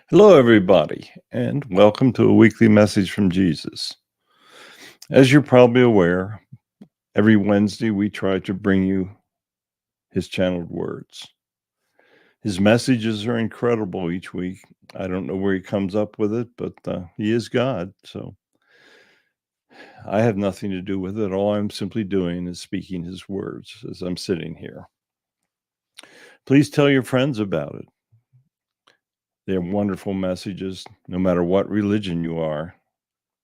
Hello, everybody, and welcome to a weekly message from Jesus. As you're probably aware, every Wednesday we try to bring you his channeled words. His messages are incredible each week. I don't know where he comes up with it, but he is God, so I have nothing to do with it. All I'm simply doing is speaking his words as I'm sitting here. Please tell your friends about it. They're wonderful messages, no matter what religion you are.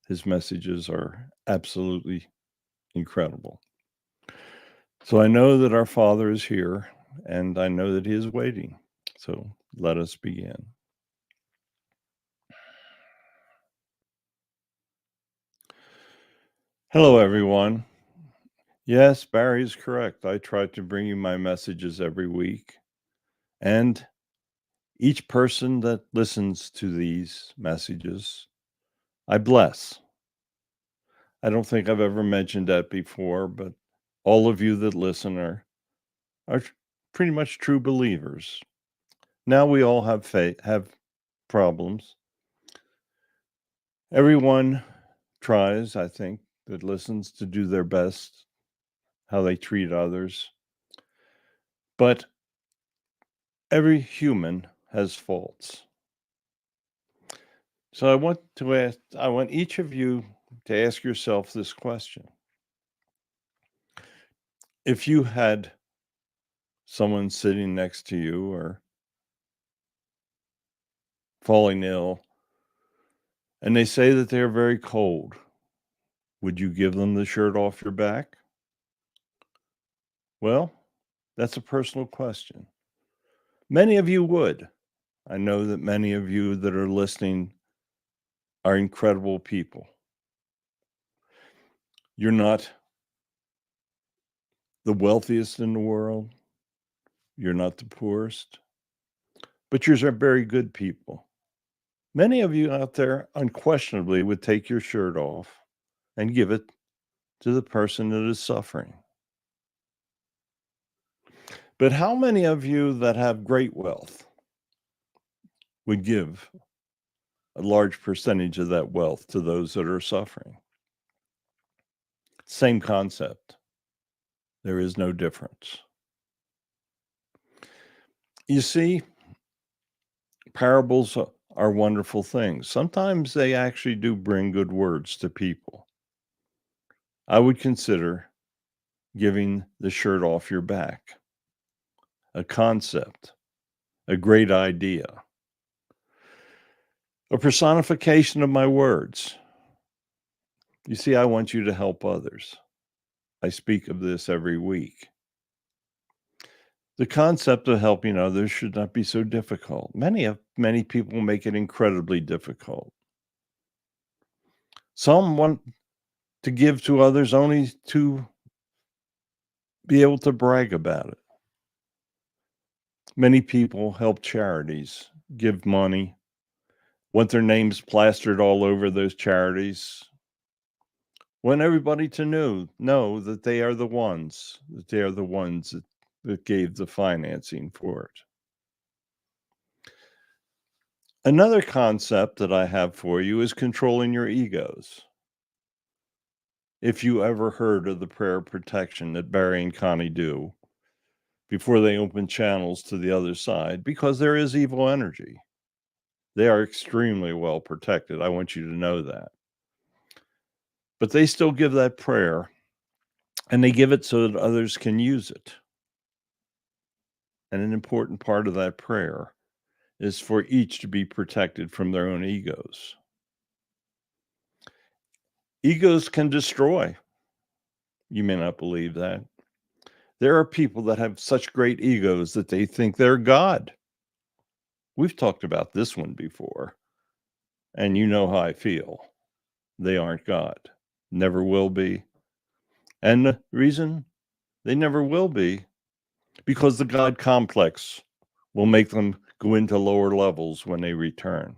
His messages are absolutely incredible. So I know that our Father is here, and I know that he is waiting. So let us begin. Hello, everyone. Yes, Barry is correct. I try to bring you my messages every week. And each person that listens to these messages, I bless. I don't think I've ever mentioned that before, but all of you that listen are pretty much true believers. Now we all have problems. Everyone tries, I think, that listens to do their best, how they treat others. But every human has faults. So I want each of you to ask yourself this question. If you had someone sitting next to you or falling ill, and they say that they're very cold, would you give them the shirt off your back? Well, that's a personal question. Many of you would. I know that many of you that are listening are incredible people. You're not the wealthiest in the world. You're not the poorest, but you're very good people. Many of you out there unquestionably would take your shirt off and give it to the person that is suffering. But how many of you that have great wealth would give a large percentage of that wealth to those that are suffering? Same concept. There is no difference. You see, parables are wonderful things. Sometimes they actually do bring good words to people. I would consider giving the shirt off your back a concept, a great idea, a personification of my words. You see, I want you to help others. I speak of this every week. The concept of helping others should not be so difficult. Many people make it incredibly difficult. Some want to give to others only to be able to brag about it. Many people help charities, give money, want their names plastered all over those charities, want everybody to know that they are the ones that gave the financing for it. Another concept that I have for you is controlling your egos. If you ever heard of the prayer of protection that Barry and Connie do before they open channels to the other side, because there is evil energy. They are extremely well protected. I want you to know that. But they still give that prayer, and they give it so that others can use it. And an important part of that prayer is for each to be protected from their own egos. Egos can destroy. You may not believe that. There are people that have such great egos that they think they're God. We've talked about this one before, and you know how I feel. They aren't God, never will be. And the reason they never will be, because the God complex will make them go into lower levels when they return.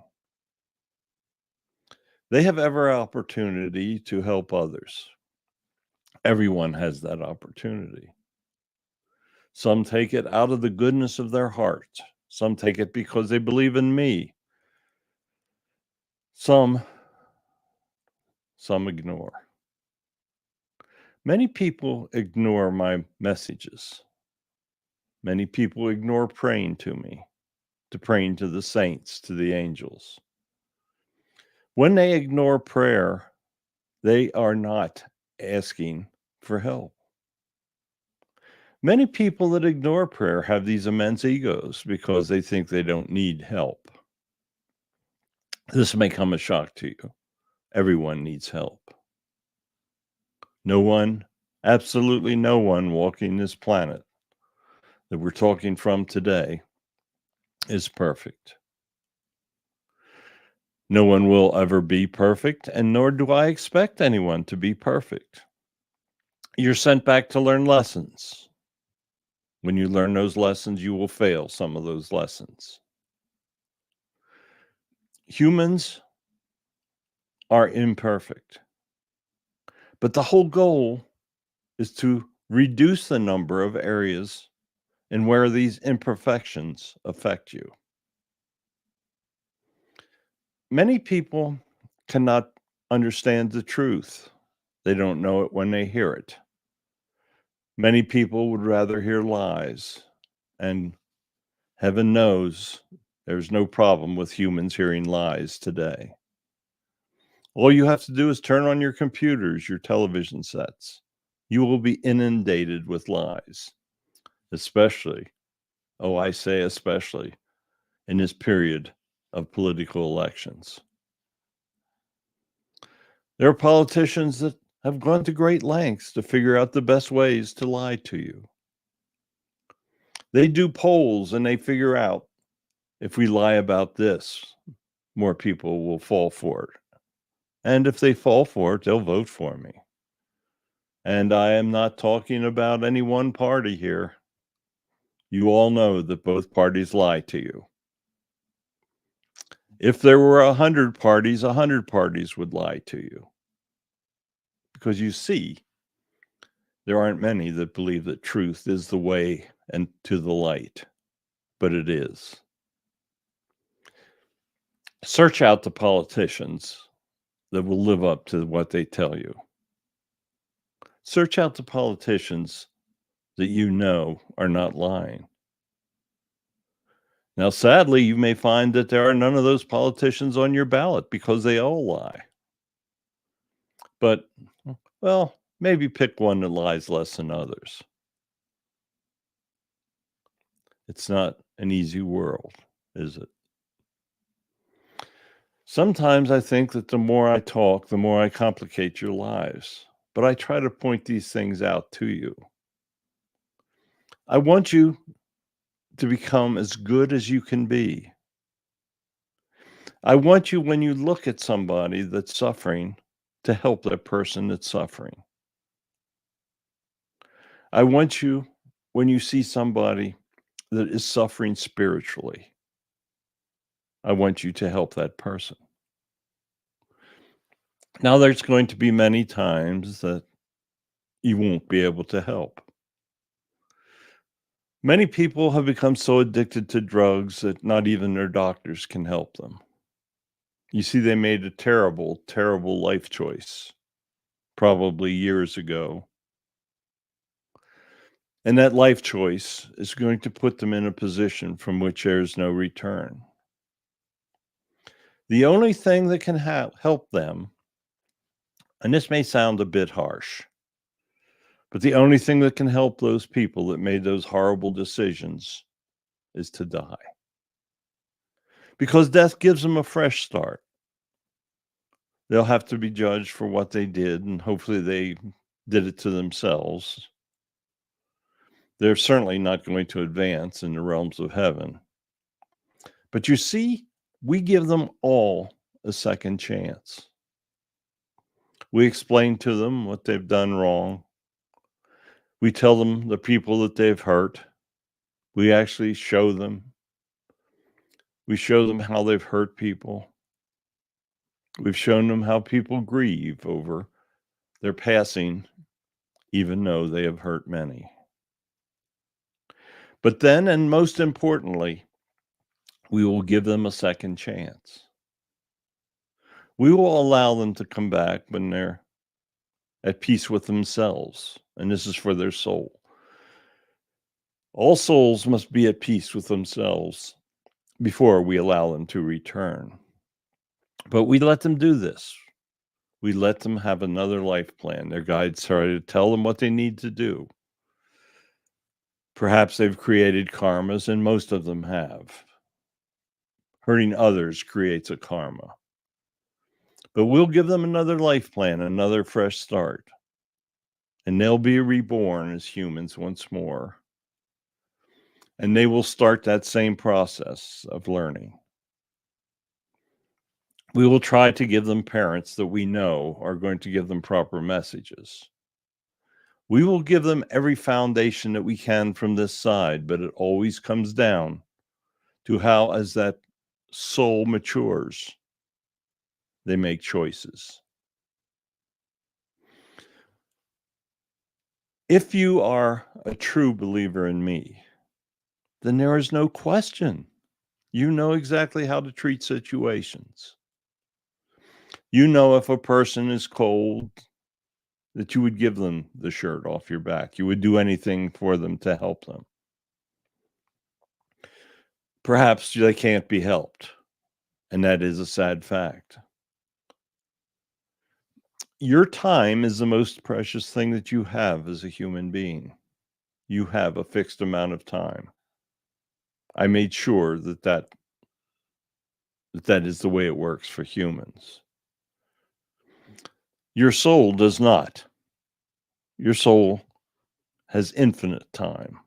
They have every opportunity to help others. Everyone has that opportunity. Some take it out of the goodness of their heart. Some take it because they believe in me. Some ignore. Many people ignore my messages. Many people ignore praying to me, to praying to the saints, to the angels. When they ignore prayer, they are not asking for help. Many people that ignore prayer have these immense egos because they think they don't need help. This may come as a shock to you. Everyone needs help. No one, absolutely no one walking this planet that we're talking from today is perfect. No one will ever be perfect, and nor do I expect anyone to be perfect. You're sent back to learn lessons. When you learn those lessons, you will fail some of those lessons. Humans are imperfect, but the whole goal is to reduce the number of areas in where these imperfections affect you. Many people cannot understand the truth. They don't know it when they hear it. Many people would rather hear lies, and heaven knows there's no problem with humans hearing lies today. All you have to do is turn on your computers, your television sets. You will be inundated with lies, especially, oh, I say especially, in this period of political elections. There are politicians that have gone to great lengths to figure out the best ways to lie to you. They do polls and they figure out, if we lie about this, more people will fall for it. And if they fall for it, they'll vote for me. And I am not talking about any one party here. You all know that both parties lie to you. If there were 100 parties, 100 parties would lie to you. Because you see, there aren't many that believe that truth is the way and to the light, but it is. Search out the politicians that will live up to what they tell you. Search out the politicians that you know are not lying. Now, sadly, you may find that there are none of those politicians on your ballot because they all lie. But, well, maybe pick one that lies less than others. It's not an easy world, is it? Sometimes I think that the more I talk, the more I complicate your lives. But I try to point these things out to you. I want you to become as good as you can be. I want you, when you look at somebody that's suffering, to help that person that's suffering. I want you, when you see somebody that is suffering spiritually, I want you to help that person. Now, there's going to be many times that you won't be able to help. Many people have become so addicted to drugs that not even their doctors can help them. You see, they made a terrible, terrible life choice, probably years ago. And that life choice is going to put them in a position from which there is no return. The only thing that can help them, and this may sound a bit harsh, but the only thing that can help those people that made those horrible decisions is to die. Because death gives them a fresh start. They'll have to be judged for what they did, and hopefully they did it to themselves. They're certainly not going to advance in the realms of heaven. But you see, we give them all a second chance. We explain to them what they've done wrong. We tell them the people that they've hurt. We actually show them. We show them how they've hurt people. We've shown them how people grieve over their passing, even though they have hurt many. But then, and most importantly, we will give them a second chance. We will allow them to come back when they're at peace with themselves, and this is for their soul. All souls must be at peace with themselves before we allow them to return. But we let them do this. We let them have another life plan. Their guides try to tell them what they need to do. Perhaps they've created karmas, and most of them have. Hurting others creates a karma. But we'll give them another life plan, another fresh start. And they'll be reborn as humans once more. And they will start that same process of learning. We will try to give them parents that we know are going to give them proper messages. We will give them every foundation that we can from this side, but it always comes down to how, as that soul matures, they make choices. If you are a true believer in me, then there is no question. You know exactly how to treat situations. You know if a person is cold, that you would give them the shirt off your back. You would do anything for them to help them. Perhaps they can't be helped, and that is a sad fact. Your time is the most precious thing that you have as a human being. You have a fixed amount of time. I made sure that is the way it works for humans. Your soul does not. Your soul has infinite time,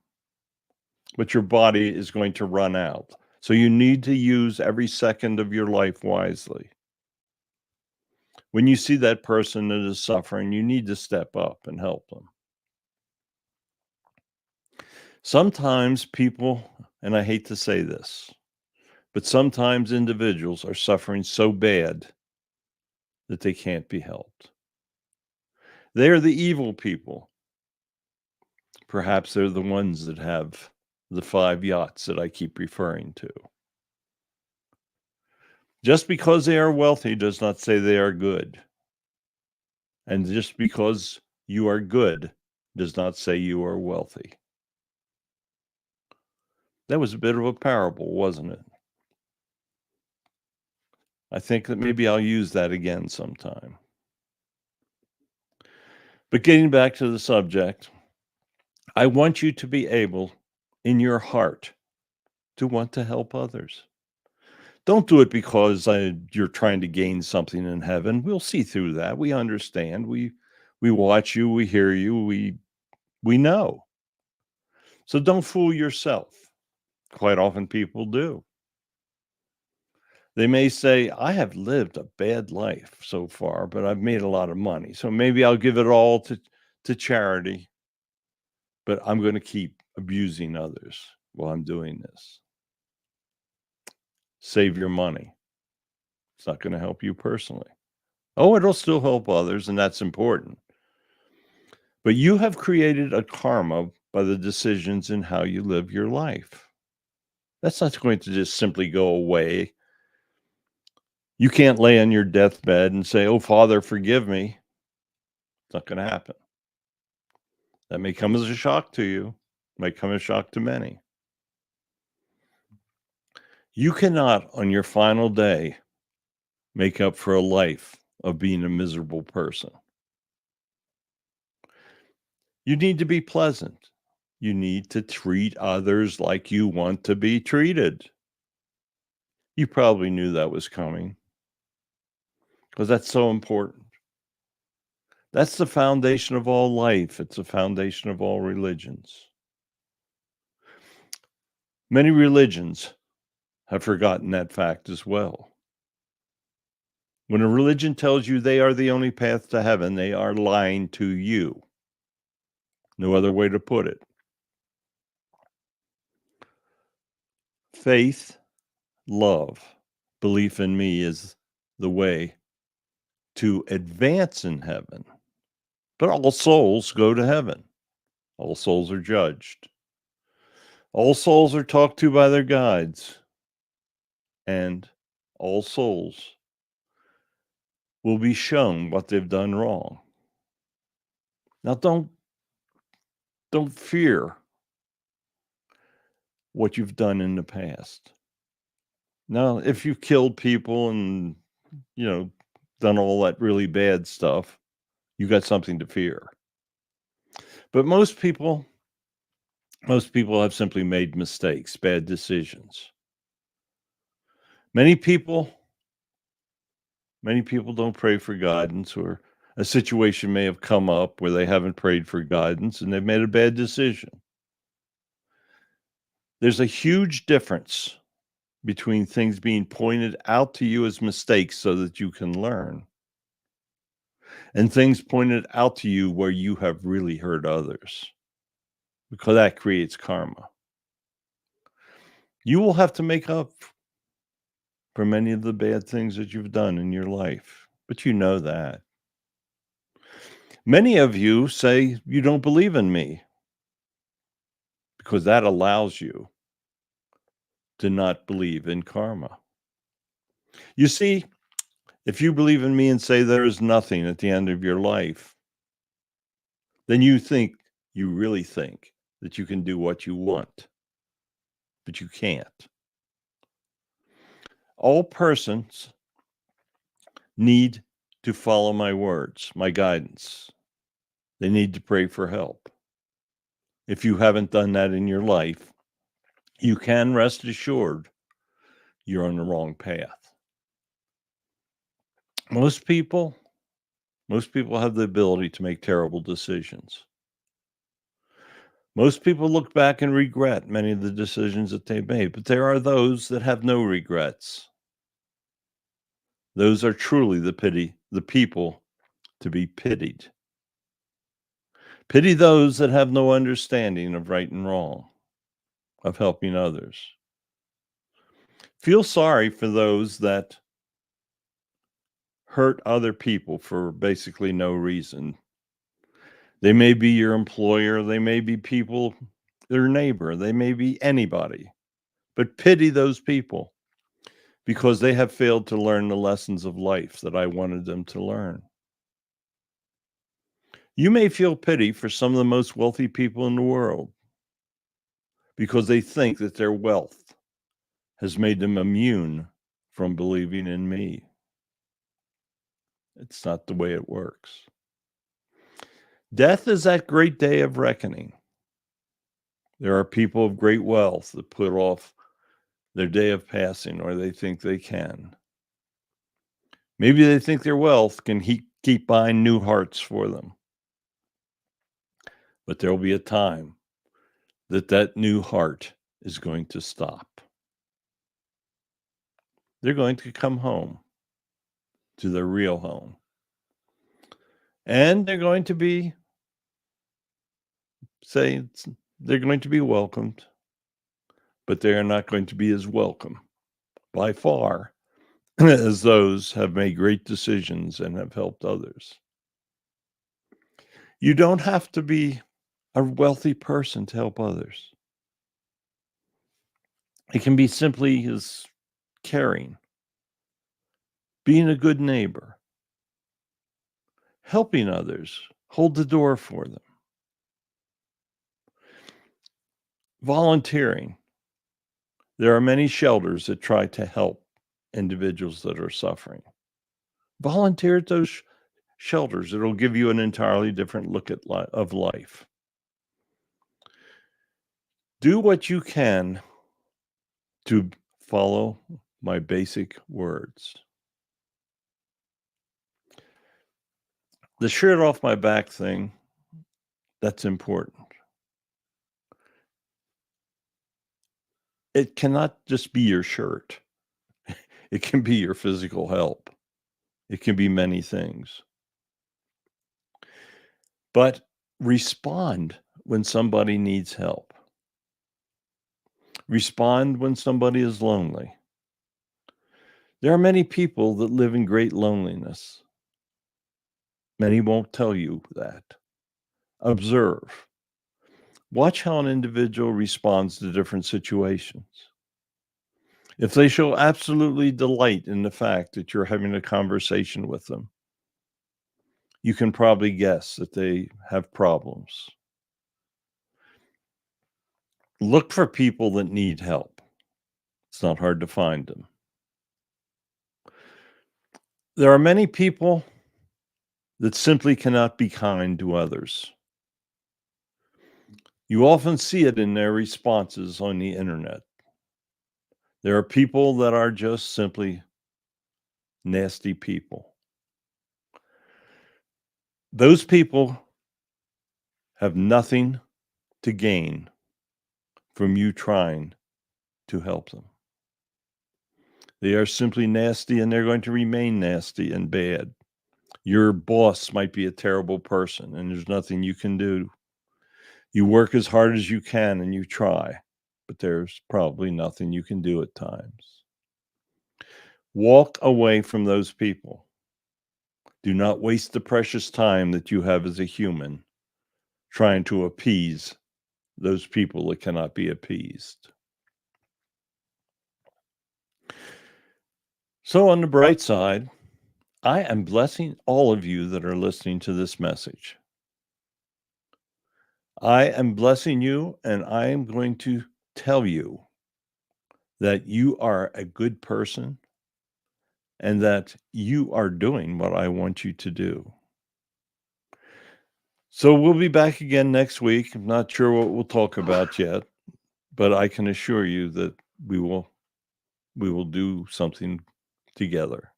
but your body is going to run out. So you need to use every second of your life wisely. When you see that person that is suffering, you need to step up and help them. Sometimes people, and I hate to say this, but sometimes individuals are suffering so bad that they can't be helped. They are the evil people. Perhaps they're the ones that have the 5 yachts that I keep referring to. Just because they are wealthy does not say they are good. And just because you are good does not say you are wealthy. That was a bit of a parable, wasn't it? I think that maybe I'll use that again sometime. But getting back to the subject, I want you to be able, in your heart, to want to help others. Don't do it because you're trying to gain something in heaven. We'll see through that. We understand. We watch you. We hear you. We know. So don't fool yourself. Quite often people do. They may say, I have lived a bad life so far, but I've made a lot of money. So maybe I'll give it all to charity, but I'm going to keep abusing others while I'm doing this. Save your money. It's not going to help you personally. Oh, it'll still help others, and that's important. But you have created a karma by the decisions in how you live your life. That's not going to just simply go away. You can't lay on your deathbed and say, oh, Father, forgive me. It's not going to happen. That may come as a shock to you, may come as a shock to many. You cannot, on your final day, make up for a life of being a miserable person. You need to be pleasant. You need to treat others like you want to be treated. You probably knew that was coming because that's so important. That's the foundation of all life. It's the foundation of all religions. Many religions have forgotten that fact as well. When a religion tells you they are the only path to heaven, they are lying to you. No other way to put it. Faith, love, belief in me is the way to advance in heaven. But all souls go to heaven. All souls are judged. All souls are talked to by their guides. And all souls will be shown what they've done wrong. Now, don't fear what you've done in the past. Now, if you've killed people and, done all that really bad stuff, you got something to fear. But most people have simply made mistakes, bad decisions. Many people don't pray for guidance, or a situation may have come up where they haven't prayed for guidance and they've made a bad decision. There's a huge difference between things being pointed out to you as mistakes so that you can learn, and things pointed out to you where you have really hurt others, because that creates karma. You will have to make up for many of the bad things that you've done in your life, but you know that. Many of you say you don't believe in me because that allows you to not believe in karma. You see, if you believe in me and say there is nothing at the end of your life, then you really think that you can do what you want, but you can't. All persons need to follow my words, my guidance. They need to pray for help. If you haven't done that in your life, you can rest assured you're on the wrong path. Most people have the ability to make terrible decisions. Most people look back and regret many of the decisions that they made, but there are those that have no regrets. Those are truly the people to be pitied. Pity those that have no understanding of right and wrong, of helping others. Feel sorry for those that hurt other people for basically no reason. They may be your employer, they may be their neighbor, they may be anybody. But pity those people because they have failed to learn the lessons of life that I wanted them to learn. You may feel pity for some of the most wealthy people in the world because they think that their wealth has made them immune from believing in me. It's not the way it works. Death is that great day of reckoning. There are people of great wealth that put off their day of passing, or they think they can. Maybe they think their wealth can keep buying new hearts for them. But there will be a time that new heart is going to stop. They're going to come home to their real home. And they're going to be welcomed, but they are not going to be as welcome by far as those have made great decisions and have helped others. You don't have to be a wealthy person to help others. It can be simply as caring, being a good neighbor, helping others, hold the door for them, volunteering. There are many shelters that try to help individuals that are suffering. Volunteer at those shelters. It'll give you an entirely different look at of life. Do what you can to follow my basic words. The shirt off my back thing, that's important. It cannot just be your shirt. It can be your physical help. It can be many things. But respond when somebody needs help. Respond when somebody is lonely. There are many people that live in great loneliness. Many won't tell you that. Observe. Watch how an individual responds to different situations. If they show absolutely delight in the fact that you're having a conversation with them, you can probably guess that they have problems. Look for people that need help. It's not hard to find them. There are many people that simply cannot be kind to others. You often see it in their responses on the internet. There are people that are just simply nasty people. Those people have nothing to gain from you trying to help them. They are simply nasty, and they're going to remain nasty and bad. Your boss might be a terrible person, and there's nothing you can do. You work as hard as you can, and you try, but there's probably nothing you can do at times. Walk away from those people. Do not waste the precious time that you have as a human trying to appease those people that cannot be appeased. So on the bright side, I am blessing all of you that are listening to this message. I am blessing you, and I am going to tell you that you are a good person and that you are doing what I want you to do. So we'll be back again next week. I'm not sure what we'll talk about yet, but I can assure you that we will do something together.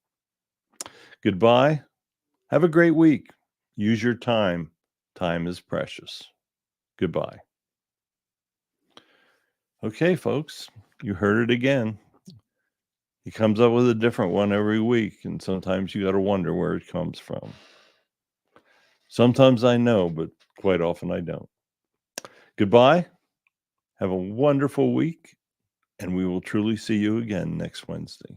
Goodbye. Have a great week. Use your time. Time is precious. Goodbye. Okay, folks, you heard it again. He comes up with a different one every week, and sometimes you got to wonder where it comes from. Sometimes I know, but quite often I don't. Goodbye. Have a wonderful week, and we will truly see you again next Wednesday.